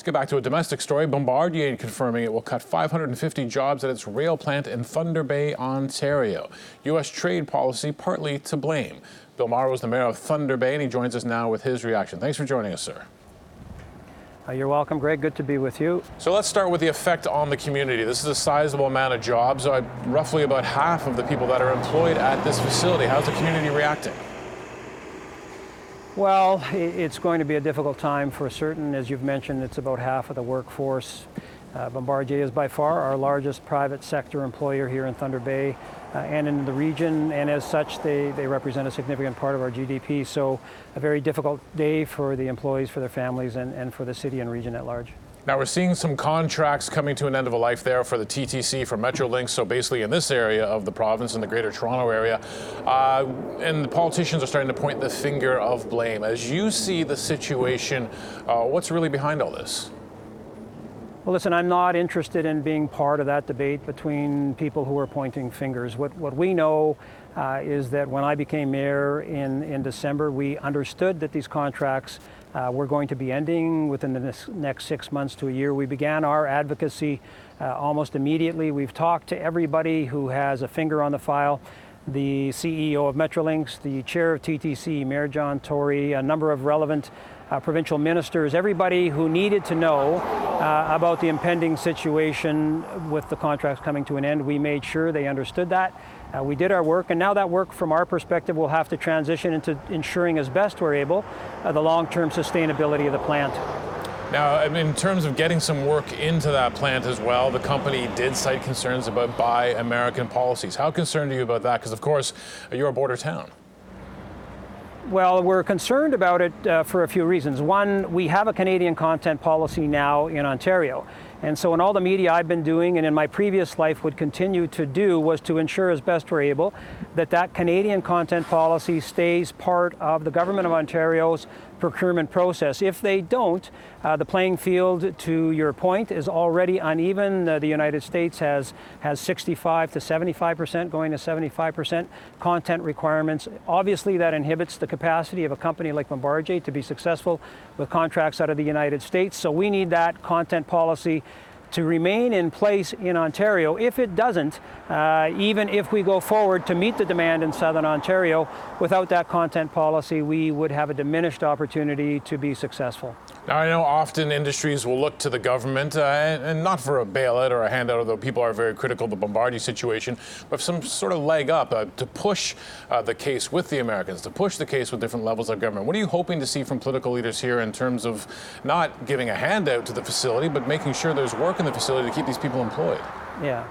get back to a domestic story. Bombardier confirming it will cut 550 jobs at its rail plant in Thunder Bay, Ontario. U.S. trade policy partly to blame. Bill Mauro is the mayor of Thunder Bay, and he joins us now with his reaction. Thanks for joining us, sir. You're welcome, Greg. Good to be with you. So let's start with the effect on the community. This is a sizable amount of jobs, roughly about half of the people that are employed at this facility. How's the community reacting? Well, it's going to be a difficult time for certain. As you've mentioned, it's about half of the workforce. Bombardier is by far our largest private sector employer here in Thunder Bay and in the region, and as such, they represent a significant part of our GDP. So a very difficult day for the employees, for their families, and for the city and region at large. Now, we're seeing some contracts coming to an end of a life there for the TTC, for Metrolinx, so basically in this area of the province, in the Greater Toronto area. And the politicians are starting to point the finger of blame. As you see the situation, what's really behind all this? Well, listen, I'm not interested in being part of that debate between people who are pointing fingers. What we know is that when I became mayor in December, we understood that these contracts were going to be ending within the next 6 months to a year. We began our advocacy almost immediately. We've talked to everybody who has a finger on the file. The CEO of Metrolinx, the chair of TTC, Mayor John Tory, a number of relevant provincial ministers, everybody who needed to know about the impending situation with the contracts coming to an end. We made sure they understood that. We did our work, and now that work, from our perspective, will have to transition into ensuring as best we're able the long-term sustainability of the plant. Now, in terms of getting some work into that plant as well, the company did cite concerns about Buy American policies. How concerned are you about that? Because, of course, you're a border town. Well, we're concerned about it for a few reasons. One, we have a Canadian content policy now in Ontario. And so in all the media I've been doing and in my previous life would continue to do was to ensure as best we're able that Canadian content policy stays part of the Government of Ontario's procurement process. If they don't, the playing field, to your point, is already uneven. The United States has 65 to 75%, going to 75% content requirements. Obviously, that inhibits the capacity of a company like Bombardier to be successful with contracts out of the United States. So we need that content policy to remain in place in Ontario. If it doesn't, even if we go forward to meet the demand in Southern Ontario, without that content policy, we would have a diminished opportunity to be successul. Now, I know often industries will look to the government, and not for a bailout or a handout, although people are very critical of the Bombardier situation, but some sort of leg up to push the case with the Americans, to push the case with different levels of government. What are you hoping to see from political leaders here in terms of not giving a handout to the facility, but making sure there's work in the facility to keep these people employed? Yeah.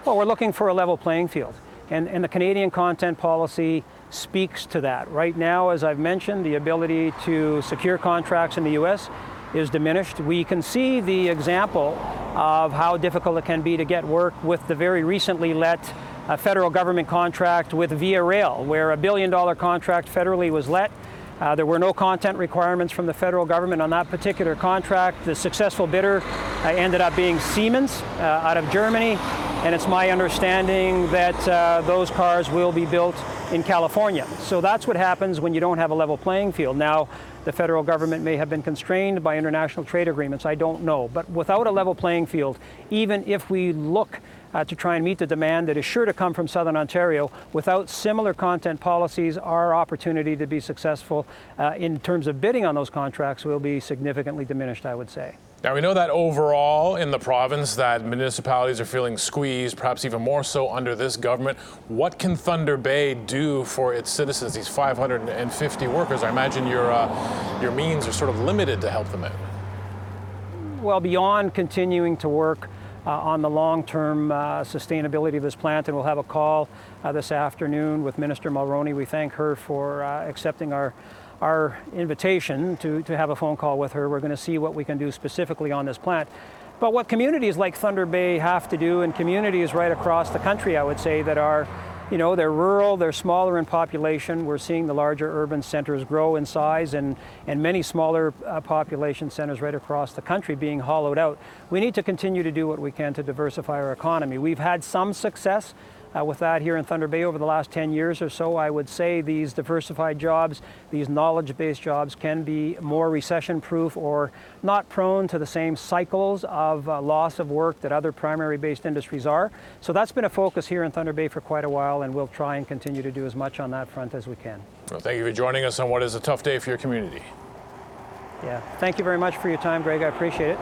Well, we're looking for a level playing field. And the Canadian content policy speaks to that. Right now, as I've mentioned, the ability to secure contracts in the U.S. is diminished. We can see the example of how difficult it can be to get work with the very recently let federal government contract with Via Rail, where $1 billion contract federally was let. There were no content requirements from the federal government on that particular contract. The successful bidder ended up being Siemens out of Germany, and it's my understanding that those cars will be built in California. So that's what happens when you don't have a level playing field. Now, the federal government may have been constrained by international trade agreements, I don't know. But without a level playing field, even if we look to try and meet the demand that is sure to come from Southern Ontario, without similar content policies, our opportunity to be successful in terms of bidding on those contracts will be significantly diminished, I would say. Now, we know that overall in the province that municipalities are feeling squeezed, perhaps even more so under this government. What can Thunder Bay do for its citizens, these 550 workers? I imagine your means are sort of limited to help them out. Well, beyond continuing to work on the long-term sustainability of this plant, and we'll have a call this afternoon with Minister Mulroney. We thank her for accepting our invitation to have a phone call with her. We're going to see what we can do specifically on this plant. But what communities like Thunder Bay have to do, and communities right across the country, I would say, that are, they're rural, they're smaller in population. We're seeing the larger urban centers grow in size and many smaller population centers right across the country being hollowed out. We need to continue to do what we can to diversify our economy. We've had some success with that here in Thunder Bay over the last 10 years or so. I would say these diversified jobs, these knowledge-based jobs can be more recession-proof or not prone to the same cycles of loss of work that other primary-based industries are. So that's been a focus here in Thunder Bay for quite a while, and we'll try and continue to do as much on that front as we can. Well, thank you for joining us on what is a tough day for your community. Yeah, thank you very much for your time, Greg. I appreciate it.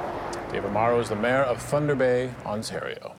David Mauro is the Mayor of Thunder Bay, Ontario.